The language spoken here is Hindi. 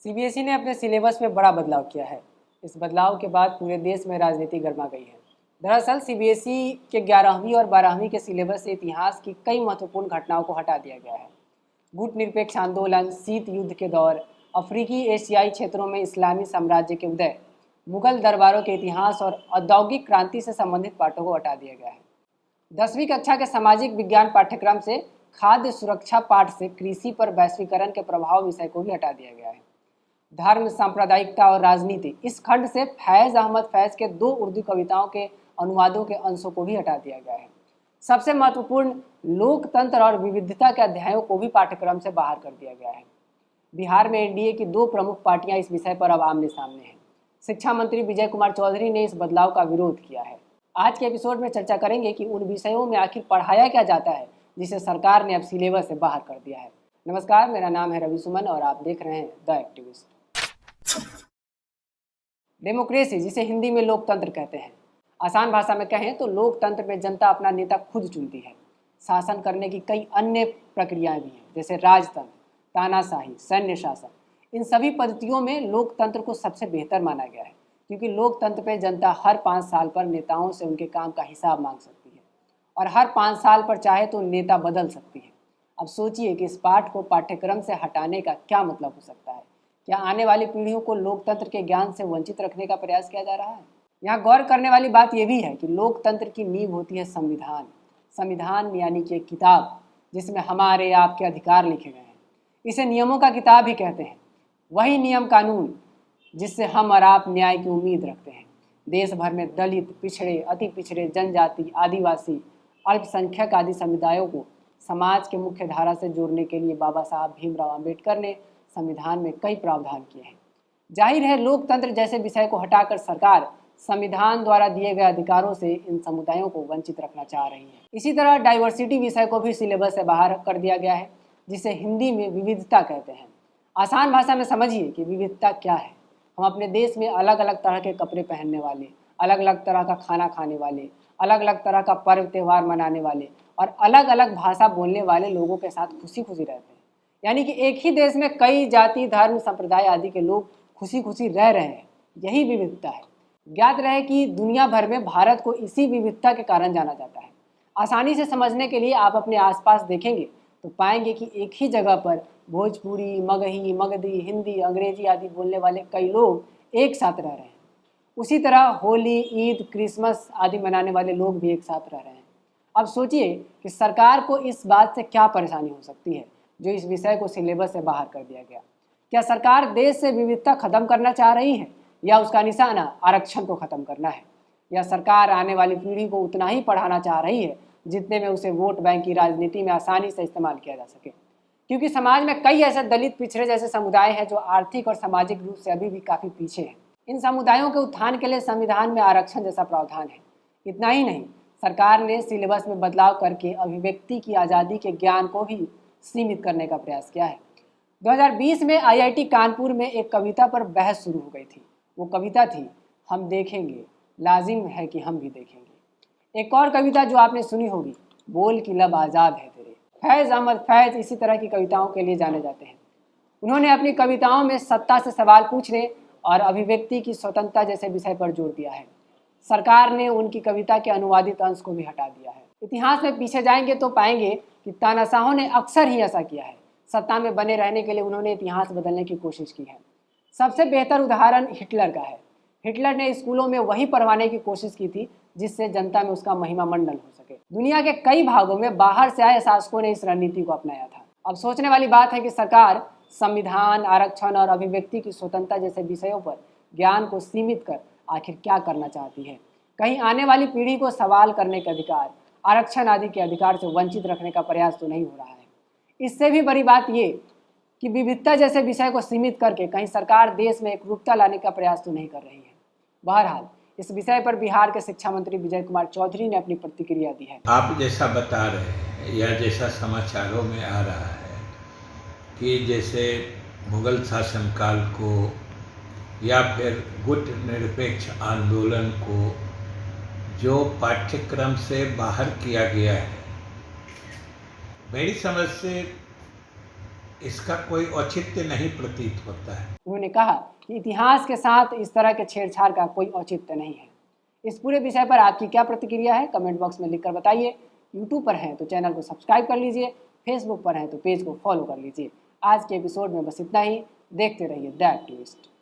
सीबीएसई ने अपने सिलेबस में बड़ा बदलाव किया है। इस बदलाव के बाद पूरे देश में राजनीति गर्मा गई है। दरअसल सीबीएसई के 11वीं और 12वीं के सिलेबस से इतिहास की कई महत्वपूर्ण घटनाओं को हटा दिया गया है। गुट निरपेक्ष आंदोलन, शीत युद्ध के दौर, अफ्रीकी एशियाई क्षेत्रों में इस्लामी साम्राज्य के उदय, मुगल दरबारों के इतिहास और औद्योगिक क्रांति से संबंधित पाठों को हटा दिया गया है। 10वीं कक्षा के सामाजिक विज्ञान पाठ्यक्रम से खाद्य सुरक्षा पाठ से कृषि पर वैश्वीकरण के प्रभाव विषय को भी हटा दिया गया है। धर्म, सांप्रदायिकता और राजनीति इस खंड से फैज़ अहमद फैज़ के 2 उर्दू कविताओं के अनुवादों के अंशों को भी हटा दिया गया है। सबसे महत्वपूर्ण लोकतंत्र और विविधता के अध्यायों को भी पाठ्यक्रम से बाहर कर दिया गया है। बिहार में एनडीए की 2 प्रमुख पार्टियां इस विषय पर अब आमने सामने हैं। शिक्षा मंत्री विजय कुमार चौधरी ने इस बदलाव का विरोध किया है। आज के एपिसोड में चर्चा करेंगे कि उन विषयों में आखिर पढ़ाया क्या जाता है जिसे सरकार ने अब सिलेबस से बाहर कर दिया है। नमस्कार, मेरा नाम है रवि सुमन और आप देख रहे हैं द एक्टिविस्ट। डेमोक्रेसी, जिसे हिंदी में लोकतंत्र कहते हैं, आसान भाषा में कहें तो लोकतंत्र में जनता अपना नेता खुद चुनती है। शासन करने की कई अन्य प्रक्रियाएं भी हैं, जैसे राजतंत्र, तानाशाही, सैन्य शासन। इन सभी पद्धतियों में लोकतंत्र को सबसे बेहतर माना गया है, क्योंकि लोकतंत्र में जनता हर 5 साल पर नेताओं से उनके काम का हिसाब मांग सकती है और हर 5 साल पर चाहे तो नेता बदल सकती है। अब सोचिए कि इस पाठ को पाठ्यक्रम से हटाने का क्या मतलब हो सकता है। क्या आने वाली पीढ़ियों को लोकतंत्र के ज्ञान से वंचित रखने का प्रयास किया जा रहा है? यहाँ गौर करने वाली बात यह भी है कि लोकतंत्र की नींव होती है संविधान। संविधान यानी कि एक किताब जिसमें हमारे आपके अधिकार लिखे गए हैं। इसे नियमों का किताब ही कहते हैं। वही नियम कानून जिससे हम और आप न्याय की उम्मीद रखते हैं। देश भर में दलित, पिछड़े, अति पिछड़े, जनजाति, आदिवासी, अल्पसंख्यक आदि समुदायों को समाज के मुख्य धारा से जोड़ने के लिए बाबा साहब भीमराव अम्बेडकर ने संविधान में कई प्रावधान किए हैं। जाहिर है, लोकतंत्र जैसे विषय को हटाकर सरकार संविधान द्वारा दिए गए अधिकारों से इन समुदायों को वंचित रखना चाह रही है। इसी तरह डाइवर्सिटी विषय को भी सिलेबस से बाहर कर दिया गया है, जिसे हिंदी में विविधता कहते हैं। आसान भाषा में समझिए कि विविधता क्या है। हम अपने देश में अलग अलग तरह के कपड़े पहनने वाले, अलग अलग तरह का खाना खाने वाले, अलग अलग तरह का पर्व त्यौहार मनाने वाले और अलग अलग भाषा बोलने वाले लोगों के साथ खुशी खुशी रहते हैं। यानी कि एक ही देश में कई जाति, धर्म, संप्रदाय आदि के लोग खुशी खुशी रह रहे हैं। यही विविधता है। ज्ञात रहे कि दुनिया भर में भारत को इसी विविधता के कारण जाना जाता है। आसानी से समझने के लिए आप अपने आसपास देखेंगे तो पाएंगे कि एक ही जगह पर भोजपुरी, मगही, मगधी, हिंदी, अंग्रेजी आदि बोलने वाले कई लोग एक साथ रह रहे हैं। उसी तरह होली, ईद, क्रिसमस आदि मनाने वाले लोग भी एक साथ रह रहे हैं। अब सोचिए कि सरकार को इस बात से क्या परेशानी हो सकती है जो इस विषय को सिलेबस से बाहर कर दिया गया। क्या सरकार देश से विविधता खत्म करना चाह रही है या उसका निशाना आरक्षण को खत्म करना है? या सरकार आने वाली पीढ़ी को उतना ही पढ़ाना चाह रही है जितने में उसे वोट बैंक की राजनीति में आसानी से इस्तेमाल किया जा सके? क्योंकि समाज में कई ऐसे दलित, पिछड़े जैसे समुदाय हैं जो आर्थिक और सामाजिक रूप से अभी भी काफ़ी पीछे हैं। इन समुदायों के उत्थान के लिए संविधान में आरक्षण जैसा प्रावधान है। इतना ही नहीं, सरकार ने सिलेबस में बदलाव करके अभिव्यक्ति की आज़ादी के ज्ञान को भी सीमित करने का प्रयास किया है। 2020 में आईआईटी कानपुर में एक कविता पर बहस शुरू हो गई थी। वो कविता थी, हम देखेंगे, लाजिम है कि हम भी देखेंगे। एक और कविता जो आपने सुनी होगी, बोल की लब आज़ाद है तेरे। फैज़ अहमद फैज़ इसी तरह की कविताओं के लिए जाने जाते हैं। उन्होंने अपनी कविताओं में सत्ता से सवाल पूछने और अभिव्यक्ति की स्वतंत्रता जैसे विषय पर जोर दिया है। सरकार ने उनकी कविता के अनुवादित अंश को भी हटा दिया है। इतिहास में पीछे जाएंगे तो पाएंगे कि तानाशाहों ने अक्सर ही ऐसा किया है। सत्ता में बने रहने के लिए उन्होंने इतिहास बदलने की कोशिश की है। सबसे बेहतर उदाहरण हिटलर का है। हिटलर ने स्कूलों में वही पढ़वाने की कोशिश की थी जिससे जनता में उसका महिमा मंडन हो सके। दुनिया के कई भागों में बाहर से आए शासकों ने इस रणनीति को अपनाया था। अब सोचने वाली बात है कि सरकार संविधान, आरक्षण और अभिव्यक्ति की स्वतंत्रता जैसे विषयों पर ज्ञान को सीमित कर आखिर क्या करना चाहती है। कहीं आने वाली पीढ़ी को सवाल करने के अधिकार, आरक्षण आदि के अधिकार से वंचित रखने का प्रयास तो नहीं हो रहा है। इससे भी बड़ी बात ये कि विविधता जैसे विषय को सीमित करके कहीं सरकार देश में एकरूपता लाने का प्रयास तो नहीं कर रही है। बहरहाल, इस विषय पर बिहार के शिक्षा मंत्री विजय कुमार चौधरी ने अपनी प्रतिक्रिया दी है। आप जैसा बता रहे हैं या जैसा समाचारों में आ रहा है कि जैसे मुगल शासनकाल को या फिर गुट निरपेक्ष आंदोलन को जो पाठ्यक्रम से बाहर किया गया है, मेरी समझ से इसका कोई औचित्य नहीं प्रतीत होता है। उन्होंने कहा कि इतिहास के साथ इस तरह के छेड़छाड़ का कोई औचित्य नहीं है। इस पूरे विषय पर आपकी क्या प्रतिक्रिया है, कमेंट बॉक्स में लिखकर बताइए। यूट्यूब पर हैं तो चैनल को सब्सक्राइब कर लीजिए, फेसबुक पर हैं तो पेज को फॉलो कर लीजिए। आज के एपिसोड में बस इतना ही। देखते रहिए दैट ट्विस्ट।